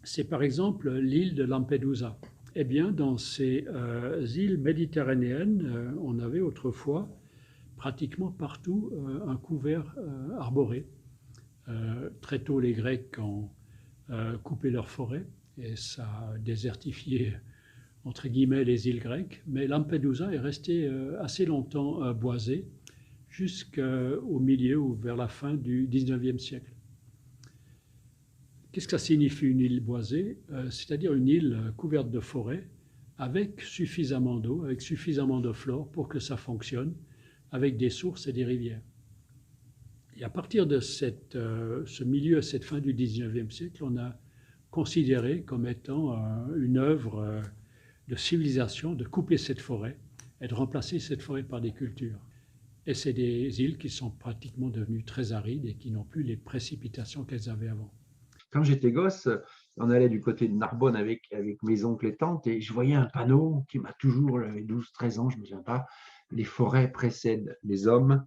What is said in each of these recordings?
c'est par exemple l'île de Lampedusa. Eh bien, dans ces îles méditerranéennes, on avait autrefois pratiquement partout un couvert arboré. Très tôt, les Grecs ont coupé leurs forêts et ça a désertifié entre guillemets les îles grecques, mais Lampedusa est resté assez longtemps boisée jusqu'au milieu ou vers la fin du 19e siècle. Qu'est-ce que ça signifie une île boisée? C'est-à-dire une île couverte de forêt avec suffisamment d'eau, avec suffisamment de flore pour que ça fonctionne, avec des sources et des rivières. Et à partir de ce milieu, cette fin du 19e siècle, on a considéré comme étant une œuvre de civilisation de couper cette forêt et de remplacer cette forêt par des cultures. Et c'est des îles qui sont pratiquement devenues très arides et qui n'ont plus les précipitations qu'elles avaient avant. Quand j'étais gosse, on allait du côté de Narbonne avec mes oncles et tantes et je voyais un panneau qui m'a toujours, j'avais 12-13 ans, je ne me souviens pas, les forêts précèdent les hommes,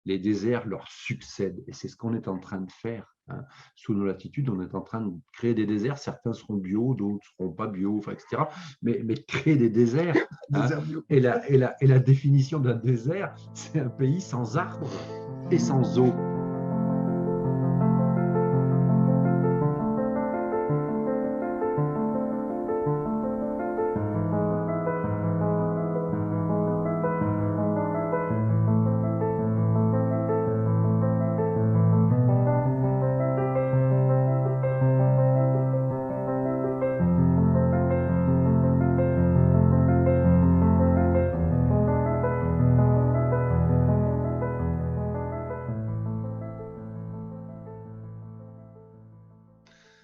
les déserts leur succèdent. Et c'est ce qu'on est en train de faire. Hein. Sous nos latitudes, on est en train de créer des déserts. Certains seront bio, d'autres ne seront pas bio, enfin, etc. Mais créer des déserts. Hein, et la définition d'un désert, c'est un pays sans arbres et sans eau.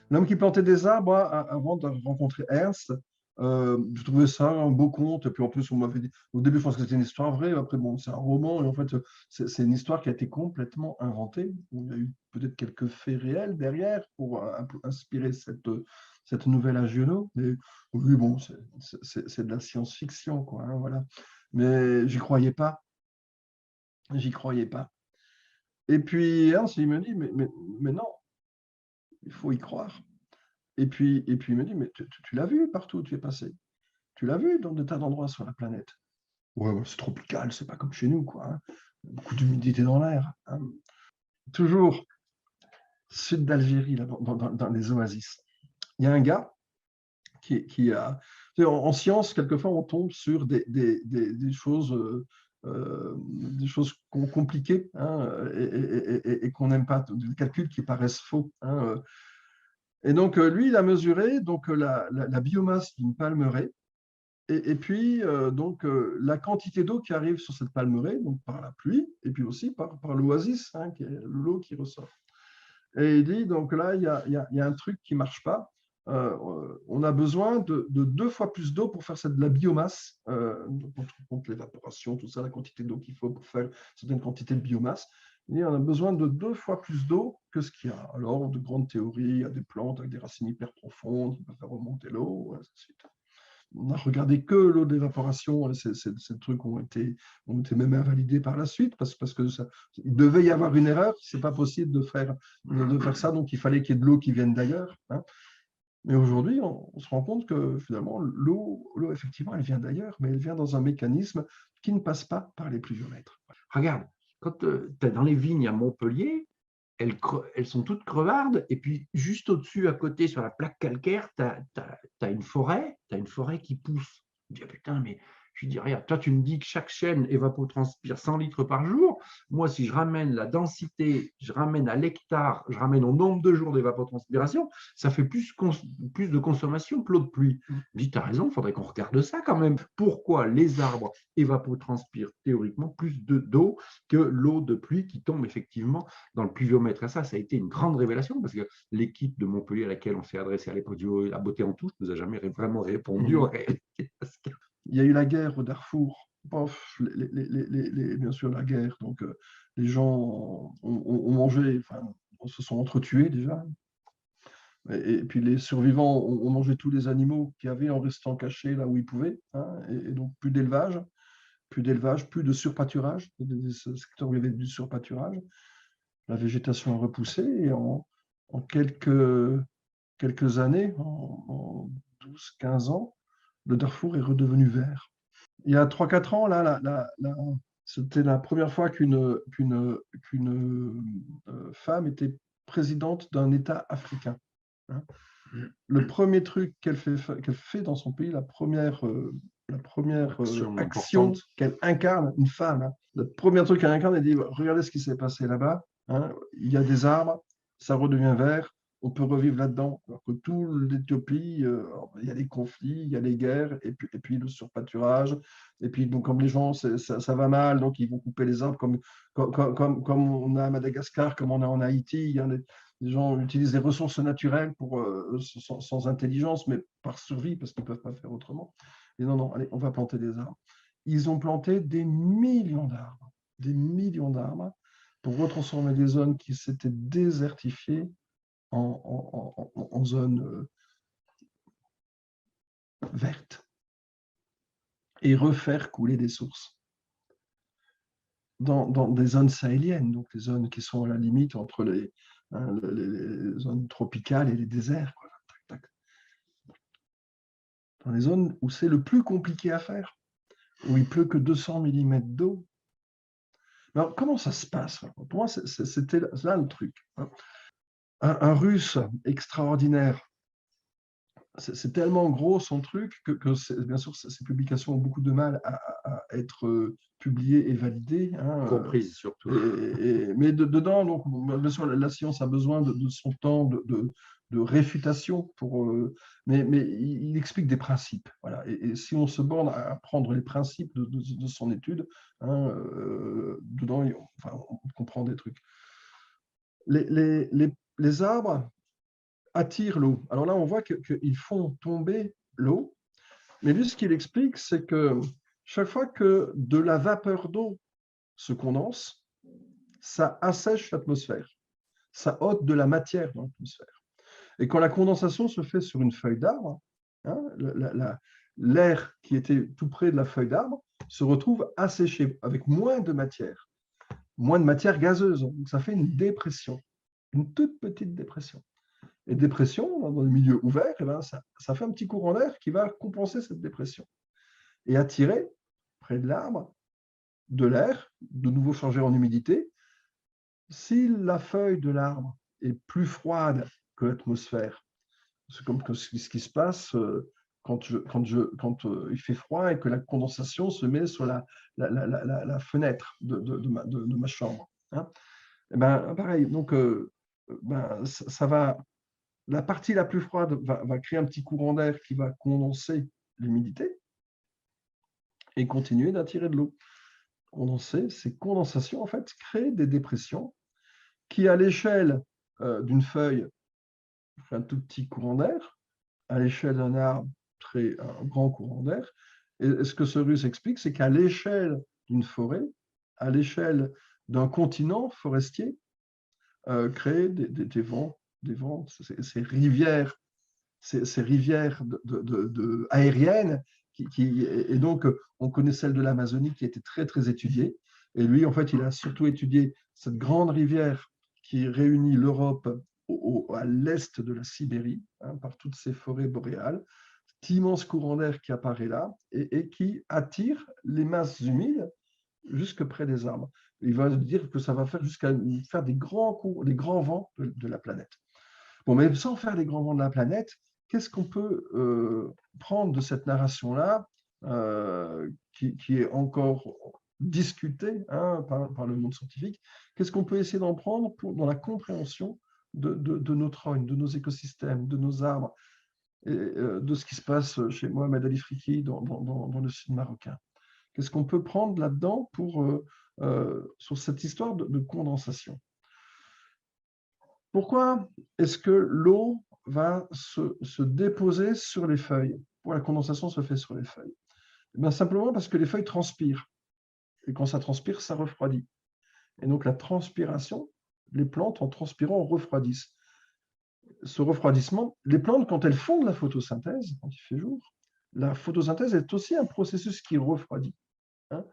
L'homme qui plantait des arbres, avant de rencontrer Ernst, je trouvais ça un beau conte. Et puis en plus, on m'avait dit, au début, je pense que c'était une histoire vraie. Après, bon, c'est un roman. Et en fait, c'est une histoire qui a été complètement inventée. Il y a eu peut-être quelques faits réels derrière pour inspirer cette nouvelle à Giono. Mais oui, bon, c'est de la science-fiction, quoi. Hein, voilà. Mais j'y croyais pas. J'y croyais pas. Et puis Ernst, il me dit, mais non, il faut y croire. Et puis il me dit, mais tu l'as vu partout où tu es passé. Tu l'as vu dans des tas d'endroits sur la planète. Ouais, ouais, c'est tropical, c'est pas comme chez nous, quoi. Hein. Beaucoup d'humidité dans l'air. Hein. Toujours sud d'Algérie, là, dans les oasis. Il y a un gars qui a. En science, quelquefois, on tombe sur des choses. Des choses compliquées hein, et qu'on n'aime pas, des calculs qui paraissent faux. Hein. Et donc, lui, il a mesuré donc, la biomasse d'une palmeraie et puis donc, la quantité d'eau qui arrive sur cette palmeraie, donc par la pluie, et puis aussi par l'oasis, hein, qui est l'eau qui ressort. Et il dit, donc là, il y a un truc qui ne marche pas. On a besoin de 2 fois plus d'eau pour faire de la biomasse, contre l'évaporation, tout ça, la quantité d'eau qu'il faut pour faire certaines quantités de biomasse. Et on a besoin de 2 fois plus d'eau que ce qu'il y a. Alors, de grandes théories, il y a des plantes avec des racines hyper profondes qui peuvent faire remonter l'eau, et ainsi de suite. On n'a regardé que l'eau d'évaporation, ces trucs ont été même invalidés par la suite, parce que il devait y avoir une erreur, c'est pas possible de faire ça, donc il fallait qu'il y ait de l'eau qui vienne d'ailleurs. Hein. Mais aujourd'hui, on se rend compte que finalement, l'eau, effectivement, elle vient d'ailleurs, mais elle vient dans un mécanisme qui ne passe pas par les pluviomètres. Regarde, quand tu es dans les vignes à Montpellier, elles sont toutes crevardes, et puis juste au-dessus, à côté, sur la plaque calcaire, tu as une forêt qui pousse. Je me dis, ah, putain, mais je dis, regarde, toi, tu me dis que chaque chêne évapotranspire 100 litres par jour. Moi, si je ramène la densité, je ramène à l'hectare, je ramène au nombre de jours d'évapotranspiration, ça fait plus de consommation que l'eau de pluie. Je me dis, tu as raison, il faudrait qu'on regarde ça quand même. Pourquoi les arbres évapotranspirent théoriquement plus d'eau que l'eau de pluie qui tombe effectivement dans le pluviomètre? Et ça a été une grande révélation parce que l'équipe de Montpellier à laquelle on s'est adressé à l'époque du La Beauté en touche nous a jamais vraiment répondu en réalité. Il y a eu la guerre au Darfour. Bien sûr, la guerre. Donc, les gens ont mangé, enfin, se sont entretués déjà. Et puis, les survivants ont mangé tous les animaux qu'il y avait en restant cachés là où ils pouvaient. Hein, et donc, plus d'élevage, plus de surpâturage, des secteurs où il y avait du surpâturage. La végétation a repoussé et en quelques quelques années, en 12-15 ans, le Darfour est redevenu vert. Il y a 3-4 ans, là, c'était la première fois qu'une femme était présidente d'un État africain. Hein. Le premier truc qu'elle fait dans son pays, la première action qu'elle incarne, une femme, hein, le premier truc qu'elle incarne, elle dit, regardez ce qui s'est passé là-bas, hein, il y a des arbres, ça redevient vert, on peut revivre là-dedans. Alors que tout l'Éthiopie, il y a les conflits, il y a les guerres, et puis le surpâturage, et puis donc, comme les gens, ça va mal, donc ils vont couper les arbres comme on a à Madagascar, comme on a en Haïti, il y a les gens utilisent les ressources naturelles sans intelligence, mais par survie, parce qu'ils ne peuvent pas faire autrement. Et non, allez, on va planter des arbres. Ils ont planté des millions d'arbres pour retransformer des zones qui s'étaient désertifiées en zones vertes et refaire couler des sources. Dans des zones sahéliennes, donc les zones qui sont à la limite entre les zones tropicales et les déserts. Quoi. Tac, tac. Dans les zones où c'est le plus compliqué à faire, où il pleut que 200 mm d'eau. Alors, comment ça se passe? Pour moi, c'était là le truc. Un Russe extraordinaire, c'est tellement gros son truc que bien sûr, ces publications ont beaucoup de mal à être publiées et validées. Hein, comprises surtout. Mais dedans, donc, bien sûr, la science a besoin de son temps de réfutation, mais il explique des principes. Voilà. Et si on se borne à prendre les principes de son étude, hein, dedans, on comprend des trucs. Les arbres attirent l'eau. Alors là, on voit qu'ils font tomber l'eau, mais lui, ce qu'il explique, c'est que chaque fois que de la vapeur d'eau se condense, ça assèche l'atmosphère, ça ôte de la matière dans l'atmosphère. Et quand la condensation se fait sur une feuille d'arbre, hein, l'air qui était tout près de la feuille d'arbre se retrouve asséché avec moins de matière gazeuse. Donc ça fait une dépression, une toute petite dépression. Et dépression, dans le milieu ouvert, eh ben, ça fait un petit courant d'air qui va compenser cette dépression et attirer près de l'arbre de l'air, de nouveau changé en humidité. Si la feuille de l'arbre est plus froide que l'atmosphère, c'est comme ce qui se passe quand il fait froid et que la condensation se met sur la fenêtre de ma chambre. Hein. Et ben, pareil, donc ça va. La partie la plus froide va créer un petit courant d'air qui va condenser l'humidité et continuer d'attirer de l'eau. Condenser, ces condensations, en fait, créent des dépressions qui, à l'échelle d'une feuille, un tout petit courant d'air, à l'échelle d'un arbre, un grand courant d'air. Et ce que ce Russe explique, c'est qu'à l'échelle d'une forêt, à l'échelle d'un continent forestier, créer des vents, ces rivières aériennes, et donc on connaît celle de l'Amazonie qui était très, très étudiée. Et lui, en fait, il a surtout étudié cette grande rivière qui réunit l'Europe à l'est de la Sibérie, hein, par toutes ces forêts boréales, cet immense courant d'air qui apparaît là et qui attire les masses humides jusque près des arbres. Il va dire que ça va faire jusqu'à faire des grands vents de la planète. Bon, mais sans faire les grands vents de la planète, qu'est-ce qu'on peut prendre de cette narration-là, qui est encore discutée, hein, par le monde scientifique? Qu'est-ce qu'on peut essayer d'en prendre dans la compréhension de notre règne, de nos écosystèmes, de nos arbres, et de ce qui se passe chez Mohamed Ali Friki dans le sud marocain? Qu'est-ce qu'on peut prendre là-dedans sur cette histoire de condensation? Pourquoi est-ce que l'eau va se déposer sur les feuilles? Pourquoi la condensation se fait sur les feuilles? Bien, simplement parce que les feuilles transpirent. Et quand ça transpire, ça refroidit. Et donc la transpiration, les plantes en transpirant refroidissent. Ce refroidissement, les plantes, quand elles font de la photosynthèse, quand il fait jour, la photosynthèse est aussi un processus qui refroidit. Hein.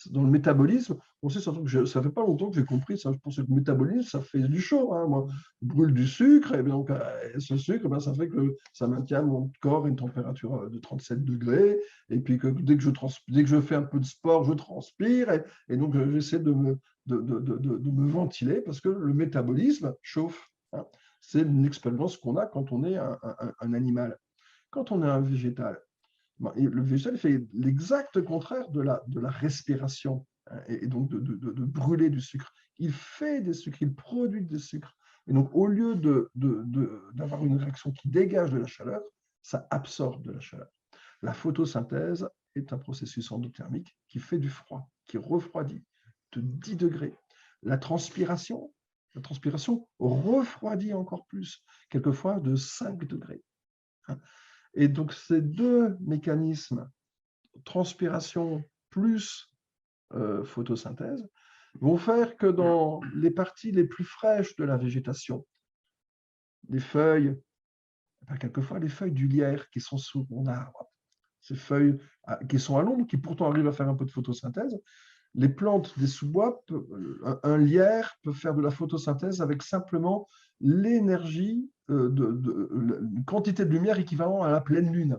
Dans le métabolisme, on sait surtout que ça fait pas longtemps que j'ai compris ça. Je pense que le métabolisme, ça fait du chaud. Hein. Moi, je brûle du sucre, et bien donc ce sucre, ben, ça fait que ça maintient mon corps à une température de 37 degrés. Et puis que dès que je fais un peu de sport, je transpire. Et donc, j'essaie de me ventiler parce que le métabolisme chauffe. Hein. C'est une expérience qu'on a quand on est un animal. Quand on est un végétal, le végétal fait l'exact contraire de la respiration, hein, et donc de brûler du sucre. Il fait des sucres, il produit des sucres. Et donc, au lieu d'avoir une réaction qui dégage de la chaleur, ça absorbe de la chaleur. La photosynthèse est un processus endothermique qui fait du froid, qui refroidit de 10 degrés. La transpiration refroidit encore plus, quelquefois de 5 degrés. Et donc, ces deux mécanismes, transpiration plus photosynthèse, vont faire que dans les parties les plus fraîches de la végétation, les feuilles, quelquefois les feuilles du lierre qui sont sous mon arbre, ces feuilles qui sont à l'ombre, qui pourtant arrivent à faire un peu de photosynthèse, les plantes des sous-bois, un lierre peut faire de la photosynthèse avec simplement l'énergie, une quantité de lumière équivalent à la pleine lune.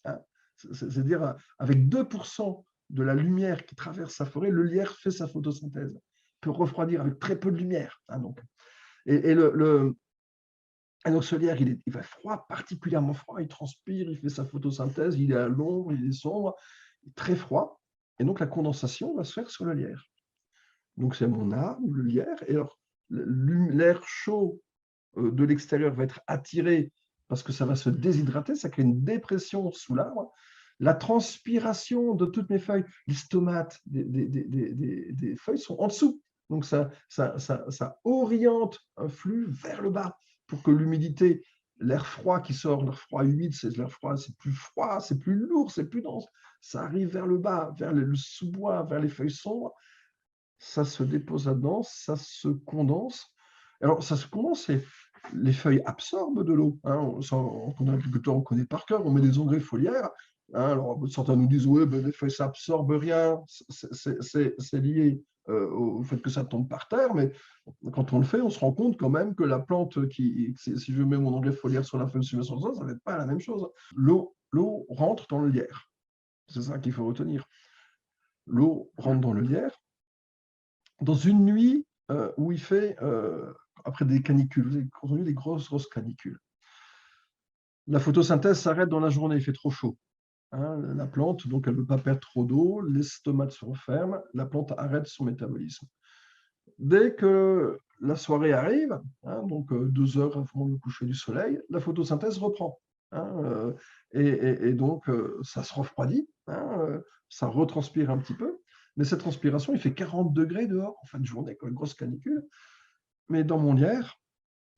Hein. C'est-à-dire, avec 2% de la lumière qui traverse sa forêt, le lierre fait sa photosynthèse, peut refroidir avec très peu de lumière. Hein, donc. Et donc ce lierre, il va froid, particulièrement froid, il transpire, il fait sa photosynthèse, il est à l'ombre, il est sombre, il est très froid. Et donc la condensation va se faire sur le lierre. Donc c'est mon arbre, le lierre, et alors l'air chaud de l'extérieur va être attiré parce que ça va se déshydrater, ça crée une dépression sous l'arbre. La transpiration de toutes mes feuilles, les stomates des feuilles sont en dessous. Donc ça oriente un flux vers le bas pour que l'humidité, l'air froid qui sort, l'air froid humide, c'est plus froid, c'est plus lourd, c'est plus dense. Ça arrive vers le bas, vers le sous-bois, vers les feuilles sombres. Ça se dépose là-dedans, ça se condense. Alors, ça se condense et les feuilles absorbent de l'eau. Hein. En agriculteur, on connaît par cœur, on met des engrais foliaires. Hein. Alors, certains nous disent, oui, ben, les feuilles, ça absorbe rien. C'est lié au fait que ça tombe par terre, mais quand on le fait, on se rend compte quand même que la plante, si je mets mon engrais foliaire sur la feuille submergente, ça ne va être pas la même chose. L'eau rentre dans le lierre. C'est ça qu'il faut retenir. L'eau rentre dans le lierre. Dans une nuit où il fait, après des canicules, vous avez connu des grosses canicules, la photosynthèse s'arrête dans la journée, il fait trop chaud. Hein, la plante, donc elle ne veut pas perdre trop d'eau, les stomates se referment, la plante arrête son métabolisme. Dès que la soirée arrive, hein, donc 2 heures avant le coucher du soleil, la photosynthèse reprend. Hein, et donc ça se refroidit, hein, ça retranspire un petit peu. Mais cette transpiration, il fait 40 degrés dehors en fin de journée, comme une grosse canicule. Mais dans mon lierre,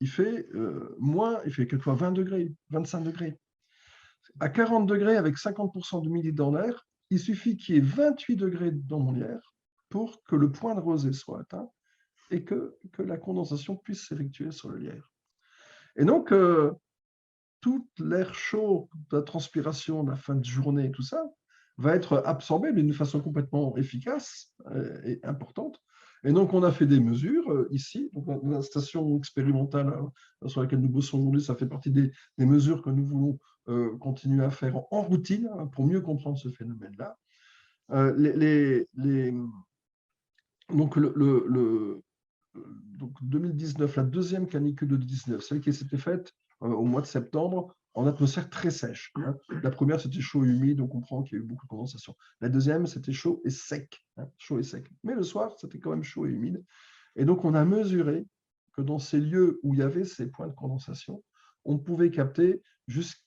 il fait il fait quelquefois 20 degrés, 25 degrés. À 40 degrés, avec 50% d'humidité dans l'air, il suffit qu'il y ait 28 degrés dans mon lierre pour que le point de rosée soit atteint et que la condensation puisse s'effectuer sur le lierre. Et donc, tout l'air chaud de la transpiration de la fin de journée, tout ça, va être absorbé d'une façon complètement efficace et importante. Et donc, on a fait des mesures ici. Donc, la station expérimentale sur laquelle nous bossons aujourd'hui, ça fait partie des mesures que nous voulons continuer à faire en routine pour mieux comprendre ce phénomène-là. Donc, donc 2019, la deuxième canicule de 2019, celle qui s'était faite au mois de septembre, en atmosphère très sèche. Hein. La première, c'était chaud et humide, on comprend qu'il y a eu beaucoup de condensation. La deuxième, c'était chaud et sec. Hein, chaud et sec. Mais le soir, c'était quand même chaud et humide. Et donc, on a mesuré que dans ces lieux où il y avait ces points de condensation, on pouvait capter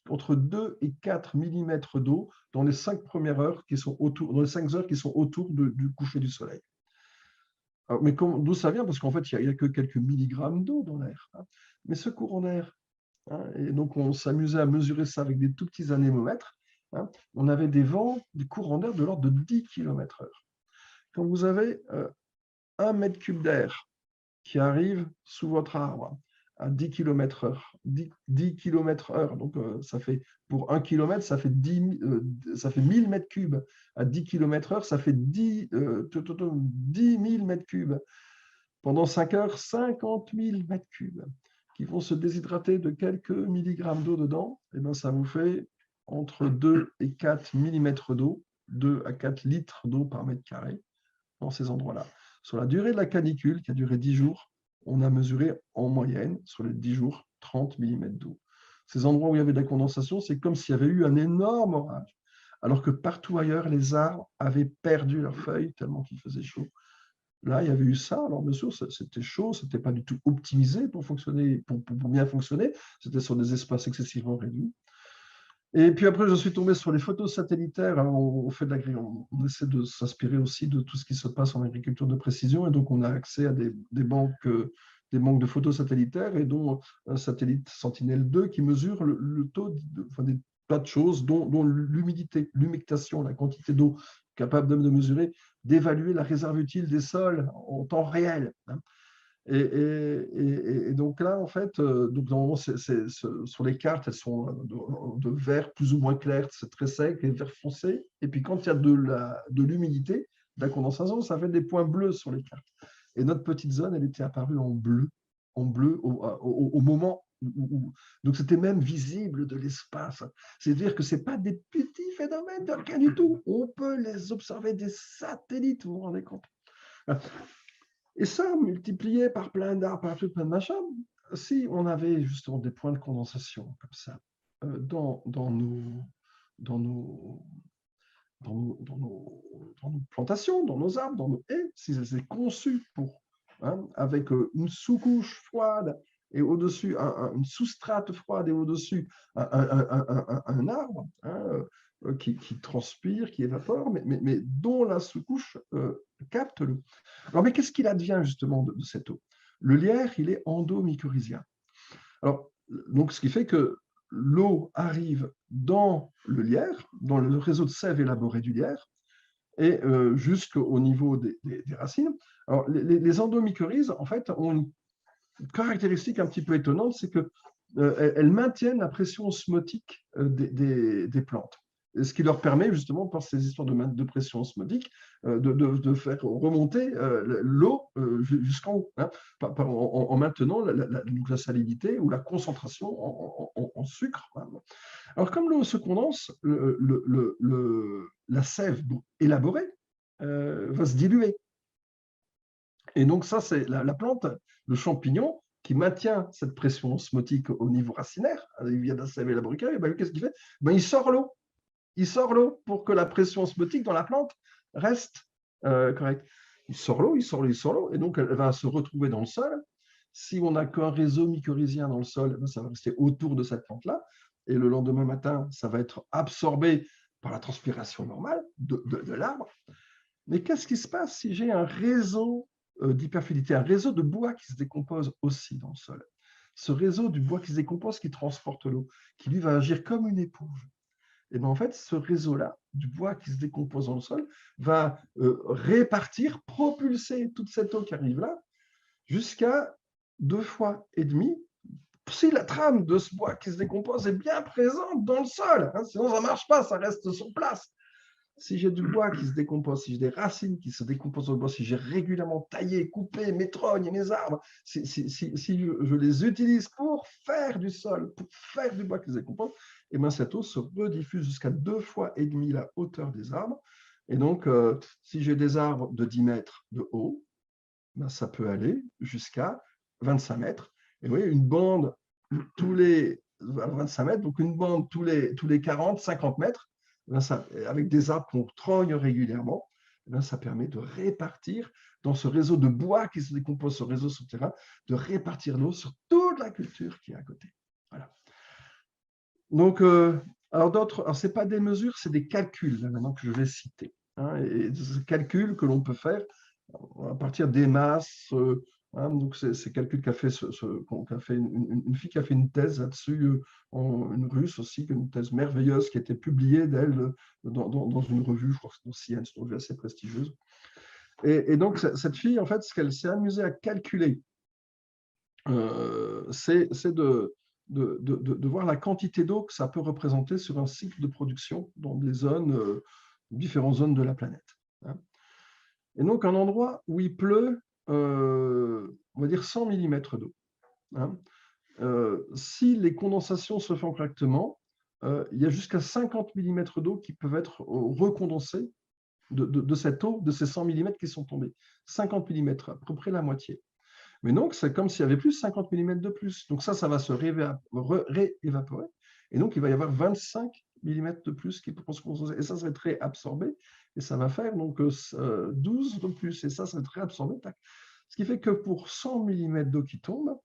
entre 2 et 4 mm d'eau dans les 5 premières heures qui sont autour, dans les 5 heures qui sont autour du coucher du soleil. Alors, mais d'où ça vient? Parce qu'en fait, il n'y a que quelques milligrammes d'eau dans l'air. Hein. Mais ce courant d'air, hein, et donc on s'amusait à mesurer ça avec des tout petits anémomètres, hein, on avait des vents, des courants d'air de l'ordre de 10 km/h. Quand vous avez 1 mètre cube d'air qui arrive sous votre arbre, à 10 km/h. 10 km/h, donc ça fait, pour 1 km, ça fait 1000 mètres cubes. À 10 km/h, ça fait 10 000 mètres cubes. Pendant 5 heures, 50 000 mètres cubes qui vont se déshydrater de quelques milligrammes d'eau dedans. Et bien, ça vous fait entre 2 et 4 millimètres d'eau, 2 à 4 litres d'eau par mètre carré dans ces endroits-là. Sur la durée de la canicule, qui a duré 10 jours, on a mesuré en moyenne, sur les 10 jours, 30 mm d'eau. Ces endroits où il y avait de la condensation, c'est comme s'il y avait eu un énorme orage, alors que partout ailleurs, les arbres avaient perdu leurs feuilles tellement qu'il faisait chaud. Là, il y avait eu ça. Alors, bien sûr, c'était chaud, ce n'était pas du tout optimisé pour fonctionner, pour bien fonctionner. C'était sur des espaces excessivement réduits. Et puis après, je suis tombé sur les photos satellitaires. Alors, on essaie de s'inspirer aussi de tout ce qui se passe en agriculture de précision. Et donc, on a accès à des banques de photos satellitaires, et dont un satellite Sentinelle-2 qui mesure le taux, des tas de choses, dont l'humidité, l'humectation, la quantité d'eau capable de mesurer, d'évaluer la réserve utile des sols en temps réel. Et donc là, en fait, donc normalement, sur les cartes, elles sont de vert plus ou moins clair, c'est très sec, et vert foncé. Et puis quand il y a de l'humidité, de la condensation, ça fait des points bleus sur les cartes. Et notre petite zone, elle était apparue en bleu au moment où. Donc c'était même visible de l'espace. C'est-à-dire que ce n'est pas des petits phénomènes de rien du tout. On peut les observer des satellites, vous vous rendez compte? Et ça, multiplié par plein d'arbres, par plein de machins, si on avait justement des points de condensation comme ça dans nos plantations, dans nos arbres, dans nos haies, si c'est conçu pour, avec une sous-couche froide et au-dessus une sous-strate froide et au-dessus un arbre qui transpire, qui évapore, mais dont la sous-couche capte l'eau. Alors, mais qu'est-ce qu'il advient justement de cette eau? Le lierre, il est endomycorhizien. Alors, donc, ce qui fait que l'eau arrive dans le lierre, dans le réseau de sève élaboré du lierre, et jusqu'au niveau des racines. Alors, les endomycorhizes, en fait, ont une caractéristique un petit peu étonnante, c'est qu'elles maintiennent la pression osmotique des plantes. Ce qui leur permet justement, par ces histoires de pression osmotique, de faire remonter l'eau jusqu'en haut, en maintenant la salinité ou la concentration en sucre. Alors, comme l'eau se condense, la sève élaborée va se diluer. Et donc ça, c'est la plante, le champignon, qui maintient cette pression osmotique au niveau racinaire, via la sève élaborée. Qu'est-ce qu'il fait? Il sort l'eau. Il sort l'eau pour que la pression osmotique dans la plante reste correcte. Il sort l'eau, il sort l'eau, il sort l'eau, et donc elle va se retrouver dans le sol. Si on n'a qu'un réseau mycorhizien dans le sol, ça va rester autour de cette plante-là, et le lendemain matin, ça va être absorbé par la transpiration normale de l'arbre. Mais qu'est-ce qui se passe si j'ai un réseau d'hyperfidélité, un réseau de bois qui se décompose aussi dans le sol? Ce réseau du bois qui se décompose, qui transporte l'eau, qui lui va agir comme une éponge. Et bien en fait, ce réseau-là, du bois qui se décompose dans le sol, va répartir, propulser toute cette eau qui arrive là, jusqu'à 2,5 fois si la trame de ce bois qui se décompose est bien présente dans le sol. Sinon, ça ne marche pas, ça reste sur place. Si j'ai du bois qui se décompose, si j'ai des racines qui se décomposent dans le bois, si j'ai régulièrement taillé, coupé mes trognes et mes arbres, si je les utilise pour faire du sol, pour faire du bois qui se décompose, et bien cette eau se rediffuse jusqu'à 2,5 fois la hauteur des arbres. Et donc, si j'ai des arbres de 10 mètres de haut, ben ça peut aller jusqu'à 25 mètres. Et vous voyez, une bande tous les 25 mètres, donc une bande tous les 40, 50 mètres, avec des arbres qu'on trogne régulièrement, ça permet de répartir dans ce réseau de bois qui se décompose, ce réseau souterrain, de répartir l'eau sur toute la culture qui est à côté. Voilà. Donc, alors ce n'est pas des mesures, c'est des calculs, là, maintenant que je vais citer. Et ce calcul que l'on peut faire à partir des masses. Donc, c'est calcul qu'a fait, une fille qui a fait une thèse là-dessus, une russe aussi, une thèse merveilleuse qui a été publiée d'elle dans une revue, je crois que c'est dans Science, une revue assez prestigieuse. Et donc, cette fille, en fait, ce qu'elle s'est amusée à calculer c'est de voir la quantité d'eau que ça peut représenter sur un cycle de production dans des zones, différentes zones de la planète. Hein. Et donc, un endroit où il pleut, on va dire 100 mm d'eau. Hein. Si les condensations se font correctement, il y a jusqu'à 50 mm d'eau qui peuvent être recondensées de cette eau, de ces 100 mm qui sont tombés. 50 mm, à peu près la moitié. Mais donc, c'est comme s'il y avait plus 50 mm de plus. Donc ça va se réévaporer. Et donc, il va y avoir 25 mm de plus qui pourront se condenser. Et ça va être réabsorbé. Et ça va faire donc 12 de plus. Et ça va être réabsorbé. Tac. Ce qui fait que pour 100 mm d'eau qui tombe,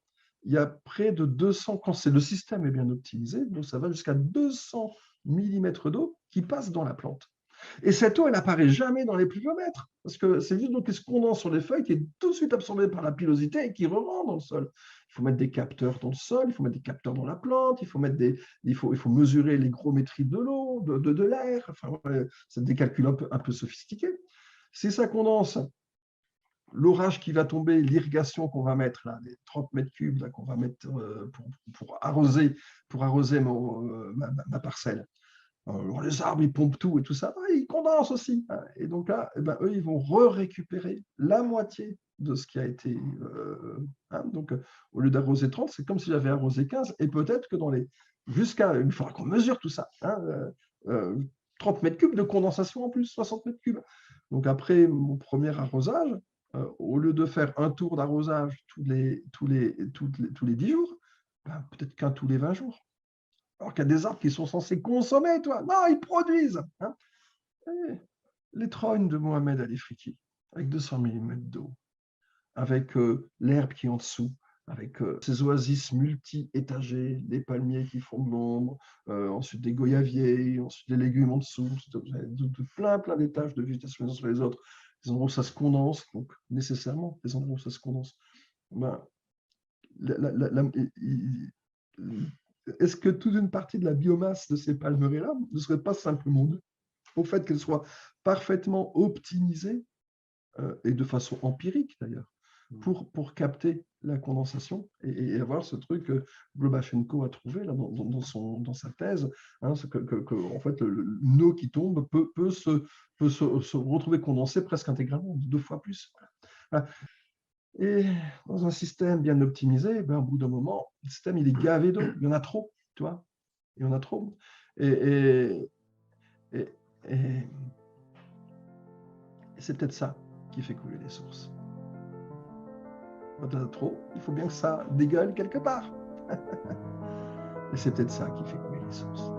il y a près de 200, quand le système est bien optimisé, donc ça va jusqu'à 200 mm d'eau qui passe dans la plante. Et cette eau, elle n'apparaît jamais dans les pluviomètres, parce que c'est juste qui se condense sur les feuilles, qui est tout de suite absorbée par la pilosité et qui remonte dans le sol. Il faut mettre des capteurs dans le sol, il faut mettre des capteurs dans la plante, il faut mesurer l'hygrométrie de l'eau, de l'air. Enfin, c'est des calculs un peu sophistiqués. Si ça condense, l'orage qui va tomber, l'irrigation qu'on va mettre, là, les 30 mètres cubes qu'on va mettre pour arroser ma parcelle. Les arbres, ils pompent tout et tout ça, ils condensent aussi. Hein. Et donc là, eux, ils vont récupérer la moitié de ce qui a été... hein. Donc, au lieu d'arroser 30, c'est comme si j'avais arrosé 15. Et peut-être que il faudra qu'on mesure tout ça. Hein, 30 mètres cubes de condensation en plus, 60 mètres cubes. Donc, après mon premier arrosage, au lieu de faire un tour d'arrosage tous les 10 jours, peut-être qu'un tous les 20 jours. Alors qu'il y a des arbres qui sont censés consommer, toi. Non, ils produisent. Hein. Les trognes de Mohamed Ali Friki, avec 200 mm d'eau, avec l'herbe qui est en dessous, avec ces oasis multi-étagées, des palmiers qui font de l'ombre, ensuite des goyaviers, ensuite des légumes en dessous, plein d'étages de végétation les uns sur les autres, des endroits où ça se condense, donc nécessairement des endroits où ça se condense. Est-ce que toute une partie de la biomasse de ces palmeraies-là ne serait pas simplement due au fait qu'elles soient parfaitement optimisées, et de façon empirique d'ailleurs, pour capter la condensation et avoir ce truc que Globachenko a trouvé là, dans sa thèse, hein, en fait, une eau qui tombe peut se retrouver condensée presque intégralement, 2 fois plus. Voilà. Et dans un système bien optimisé, au bout d'un moment, le système il est gavé d'eau. Il y en a trop, tu vois. Il y en a trop. Et c'est peut-être ça qui fait couler les sources. Quand il y en a trop, il faut bien que ça dégueule quelque part. Et c'est peut-être ça qui fait couler les sources.